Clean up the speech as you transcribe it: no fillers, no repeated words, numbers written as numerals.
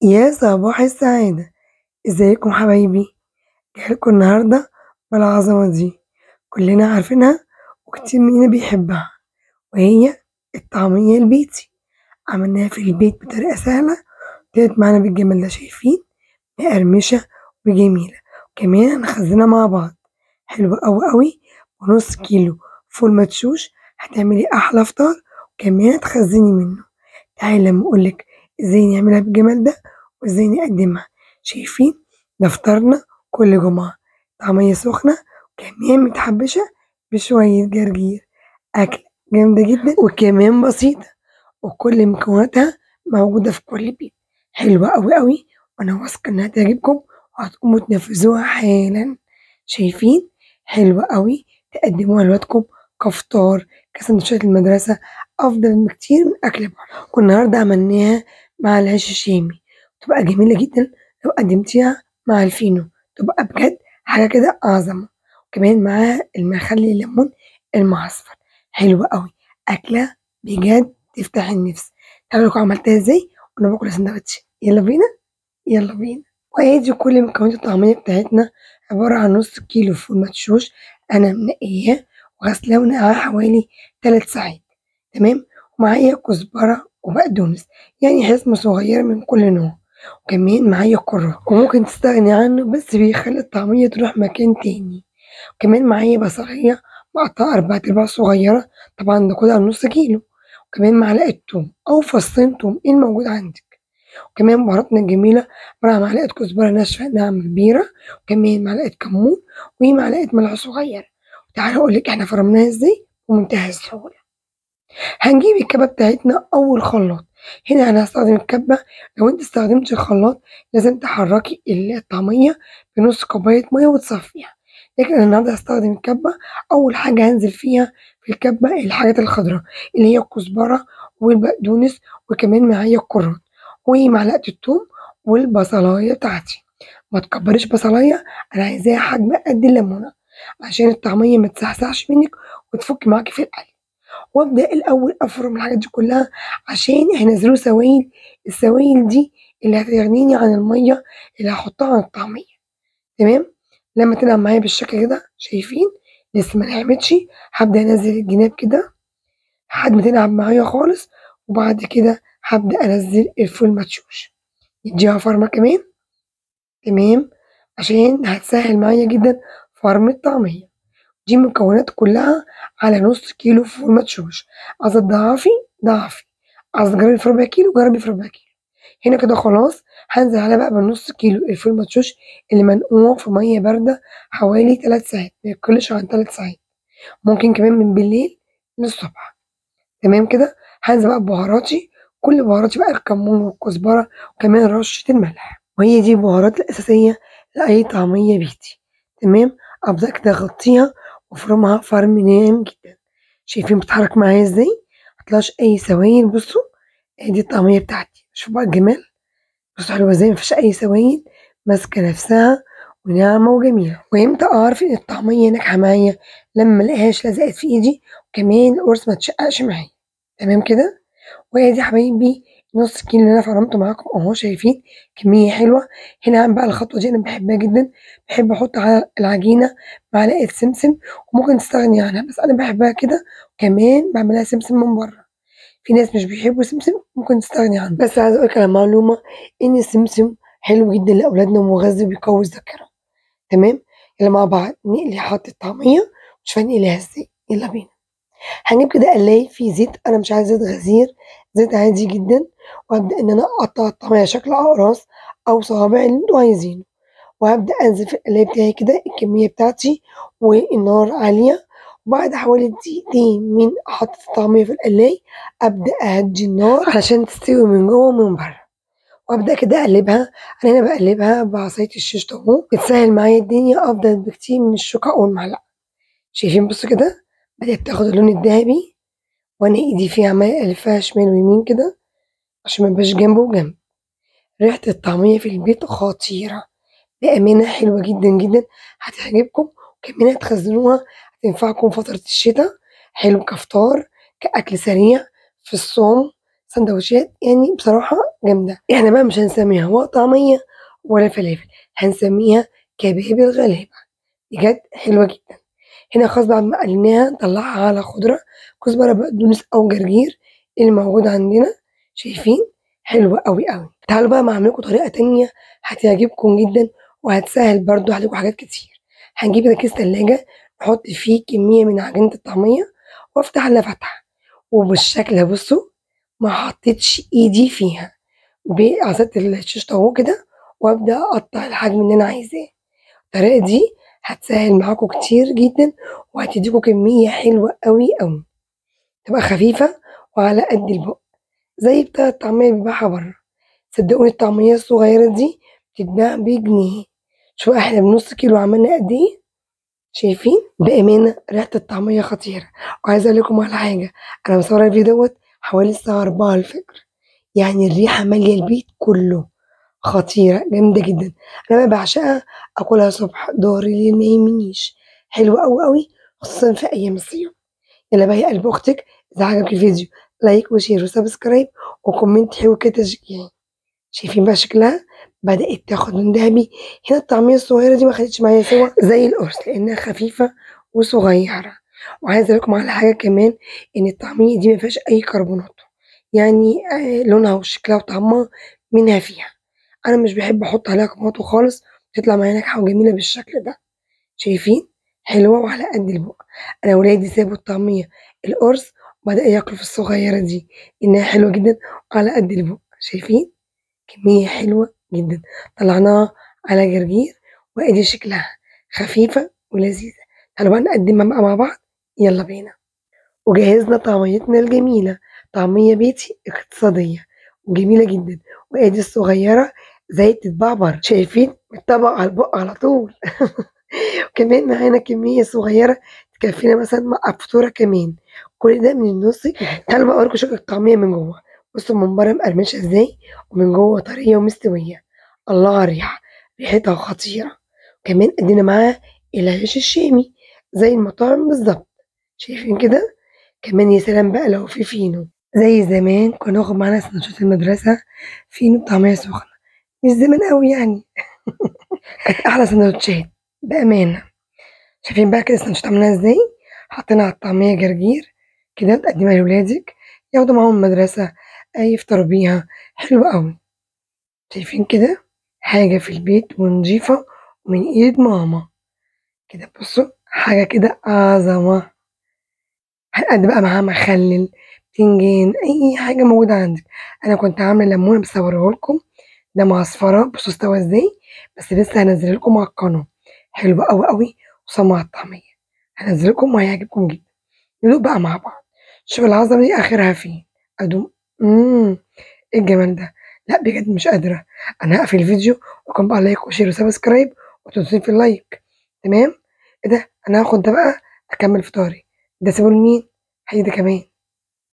يا صباح السعادة، ازيكم حبايبي؟ جايلكوا النهاردة بالعظمة دي، كلنا عارفينها وكتير مننا بيحبها، وهي الطعمية البيتي. عملناها في البيت بطريقة سهلة، طلعت معانا بالجمال ده. شايفين؟ مقرمشة وجميلة، كمان هنخزنها مع بعض. حلوة أوي أوي، ونص كيلو فول مدشوش هتعملي أحلى فطار، وكمان تخزني منه. تعالي لما أقولك ازاي نعملها بالجمال ده وازاي نقدمها. شايفين؟ ده فطارنا كل جمعة، طعمية سخنة وكمان متحبشة بشوية جرجير. أكلة جامدة جدا وكمان بسيطة، وكل مكوناتها موجودة في كل بيت. حلوة أوي أوي، وأنا واثقة إنها تعجبكم وهتقوموا تنفذوها حالا. شايفين؟ حلوة أوي، تقدموها لولادكم كفطار، كسندوتشات المدرسة، أفضل بكتير من أكل برا. والنهاردة عملناها مع العيش الشامي، تبقى جميلة جدا لو قدمتيها مع الفينو، تبقى بجد حاجة كده أعظم. وكمان معاها المخلي الليمون المعصفر، حلوة أوي، أكلة بجد تفتح النفس. تعالوا لكم عملتها ازاي وانا باكل سندوتش. يلا بينا، يلا بينا. وادي كل مكونات الطعمية بتاعتنا، عبارة عن نص كيلو فول مدشوش انا منقياه وغسلاه ونقعاه حوالي 3 ساعات. تمام. ومعايا كزبرة وبقدونس، يعني حزمة صغيرة من كل نوع. وكمان معايا كرات وممكن تستغني عنه بس بيخلي الطعمية تروح مكان تاني. وكمان معايا بصلية مقطعة 4 أرباع صغيرة، طبعا ده كده نص كيلو. وكمان معلقة توم أو فصين توم، إيه الموجود عندك. وكمان بهاراتنا الجميلة، عبارة عن معلقة كزبرة ناشفة ناعمة كبيرة، وكمان معلقة كمون ومعلقة ملح صغيرة. وتعالى أقولك إحنا فرمناها إزاي بمنتهى السهولة. هنجيب الكبة بتاعتنا أو الخلاط. هنا أنا هاستخدم الكبة، لو أنتِ استخدمتِ الخلاط لازم تحرّكي الطعمية بنُص كوباية مَيّة وتصفّيها، لكن أنا النهارده هاستخدم الكبة. أول حاجة هانزل فيها في الكبة الحاجات الخضرا، اللي هي الكزبرة والبقدونس، وكمان معايا الكرات ومعلقة التوم والبصلاية بتاعتي. ما تكبّريش بصلاية، أنا عايزاها حجم قد الليمونة، عشان الطعمية ما تسحسحش منِّك وتفُك معاكِ في القلي. وابدأ الأول أفرم الحاجات دي كلها عشان هينزلوا سوايل، السوايل دي اللي هتغنيني عن المَيّة اللي هاحطها على الطعمية. تمام. لمّا تنعم معايا بالشكل كده، شايفين؟ لسه ما نعمتش، هابدأ أنزّل الجناب كده لحد ما تنعم معايا خالص، وبعد كده هابدأ أنزّل الفول مدشوش، نديها فرمة كمان. تمام. عشان هتسهّل معايا جدًا فرم الطعمية. دي المكونات كلها على نص كيلو فول مدشوش. عايزة تضاعفي ضاعفي، عايزة تجربي في ربع كيلو جربي في ربع كيلو. هنا كده خلاص، هانزل عليها بقى بالنص كيلو الفول مدشوش اللي منقوع في مَيّة باردة حوالي 3 ساعات، ما يقلش عن 3 ساعات، ممكن كمان من بالليل للصبح. تمام كده. هانزل بقى ببهاراتي، كل بهاراتي بقى الكمون والكزبرة وكمان رشة الملح، وهي دي البهارات الأساسية لأي طعمية بيتي. تمام. أبدأ كده أغطيها وأفرمها فرم ناعم جدًا. شايفين بتتحرك معايا إزاي؟ مفيهاش أي سوايل. بصوا، هي دي الطعمية بتاعتي، شوفوا بقى الجمال. بصوا حلوة إزاي، مفيش أي سوايل، ماسكة نفسها وناعمة وجميلة. وإمتى أعرف إن الطعمية ناجحة معايا؟ لما ملاقيهاش لزقت في إيدي، وكمان القرص متشققش معايا. تمام كده. وادي يا حبايبي نص كيلو اللي انا فرمته معاكم اهو، شايفين كمية حلوة. هنا عم بقى الخطوة دي انا باحبها جدًا، باحب احط على العجينة معلقة سمسم، وممكن تستغني عنها بس انا باحبها كده، وكمان باعملها سمسم من برّه. في ناس مش بيحبوا السمسم ممكن تستغني عنه، بس عايزة أقول لِك على معلومة، إن السمسم حلو جدًا لأولادنا ومغذي وبيقوي الذاكرة. تمام. يالّا مع بعض نقلي حبة طعمية ونشوف هنقليها إزاي. يالّا بينا. هنجيب كده قلاية فيه زيت، أنا مش عايزة زيت غزير، زيت عادي جدًا. وهابدأ إن أنا أقطّع الطعمية شكل أقراص أو صوابع اللي أنتم عايزينه، وهابدأ أنزل في القلاية بتاعي كده الكمية بتاعتي والنار عالية. وبعد حوالي دقيقتين من حطة الطعمية في القلاية، أبدأ أهدّي النار علشان تستوي من جوّه ومن برّه، وأبدأ كده أقلّبها. أنا هنا باقلّبها بعصاية الشيش طاووق، بتسهّل معايا الدنيا أفضل بكتير من الشوكة أو المعلقة. شايفين؟ بصوا كده، بدأت تاخد اللون الدهبي، وأنا إيدي فيها عمّالة ألفّها شمال ويمين كده عشان ما يبقاش جنب وجنب. ريحة الطعمية في البيت خطيرة، بأمانة حلوة جدًا، جدًا، هتعجبكم، وكمان هتخزنوها، هتنفعكم فترة الشتا. حلو كفطار، كأكل سريع في الصوم، سندوتشات يعني بصراحة جامدة. إحنا بقى مش هنسميها ولا طعمية ولا فلافل، هنسميها كباب الغلابة، بجد حلوة جدًا. هنا خلاص بعد ما قليناها نطلّعها على خضرة، كزبرة، بقدونس أو جرجير اللي موجود عندنا، شايفين؟ حلوة أوي، أوي. تعالوا بقى أعمل لكم طريقة تانية هتعجبكم جدًا وهتسهّل برضه عليكم حاجات كتير. هنجيب كده كيس تلاجة نحط فيه كمية من عجينة الطعمية وافتح فتحة، وبالشكل ده بُصّوا ما حطيتش إيدي فيها، بعصاية الشيش طاووق كده وأبدأ أقطّع الحجم اللي أنا عايزاه. الطريقة دي هتسهّل معاكم كتير جدًا وهتدّيكم كمية حلوة أوي، أوي، تبقى خفيفة وعلى قد البُق، زي بتاعة الطعمية اللي بنبيعها برّه. صدقوني الطعمية الصغيرة دي بتتباع بجنيه، شوفوا إحنا بنُص كيلو عملنا قد إيه، شايفين؟ بأمانة ريحة الطعمية خطيرة، وعايزة أقول لكم على حاجة، أنا مصوّرة الفيديو دوّة حوالي الساعة 04:00 يعني الريحة مالية البيت كلّه، خطيرة جامدة جدًا. أنا بقى باعشقها آكلها صبح، ضهر، ليل، ما يهمنيش، حلوة أوي، أوي، خصوصًا في أيام الصيام. يالّا بقى يا قلب أختِك إذا عجبك الفيديو لايك وشير وسبسكرايب وكومنت حلو كده تشجيعي. شايفين بقى شكلها بدأت تاخد لون دهبي. هنا الطعمية الصغيرة دي ما خدتش معايا سوا زي القرص لإنها خفيفة وصغيرة. وعايزة أقول لكم على حاجة كمان، إن الطعمية دي ما فيهاش أي كربونات، يعني لونها وشكلها وطعمها منها فيها. أنا مش باحب أحط عليها كربونات خالص، تطلع معايا ناجحة وجميلة بالشكل ده. شايفين؟ حلوة وعلى قد البُق. أنا ولادي سابوا الطعمية القرص وبدأوا ياكلوا في الصغيرة دي، إنها حلوة جدًا وعلى قد البُق، شايفين؟ كمية حلوة جدًا، طلعناها على جرجير وأدي شكلها، خفيفة ولذيذة. تعالوا بقى نقدّمها بقى مع بعض، يالّا بينا. وجهّزنا طعميتنا الجميلة، طعمية بيتي اقتصادية وجميلة جدًا، وأدي الصغيرة زي تتباع برّه، شايفين؟ من الطبق على البُق على طول. وكمان معانا كمية صغيرة تكفّينا مثلًا فطورة كمان، كل ده من النُص كيلو. تعالوا بقى أوريكم شكل الطعمية من جوّه، بُصّوا من برّه مقرمشة إزاي ومن جوّه طرية ومستوية، الله على الريحة، ريحتها خطيرة. كمان أدّينا معاها العيش الشامي زي المطاعم بالضبط، شايفين كده؟ كمان يا سلام بقى لو في فينو، زي زمان كنا ناخد معانا سندوتشات المدرسة فينو بطعمية سخنة، مش زمان أوي يعني، كانت أحلى سندوتشات بأمانة. شايفين بقى كده الساندوتشات عاملاها إزاي؟ حاطين على الطعمية جرجير كده تقدّميها لولادِك ياخدوا معاهم المدرسة، يفطروا بيها، حلو أوي. شايفين كده؟ حاجة في البيت ونضيفة ومن إيد ماما، كده بُصّوا حاجة كده عظمة. هنقدّم بقى معاها مخلِّل، بتنجان، أي حاجة موجودة عندِك. أنا كنت عاملة ليمونة بس هاوريه لكم، ده معصفراه بُصّوا استوى إزاي، بس لسه هانزّله لكم على القناة، حلو أوي، أوي، خصوصًا مع الطعمية. هانزّله لكم وهيعجبكم جدًا. ندوق بقى مع بعض، شوفوا العظمة دي آخرها فين. أدوق، إيه الجمال ده! لأ بجد مش قادرة. أنا هاقفل الفيديو وأكون بقى لايك وشير وسبسكرايب وتدوسين في اللايك، تمام؟ إيه ده! أنا هاخد ده بقى أكمّل فطاري، ده أسيبه لمين؟ هي ده كمان.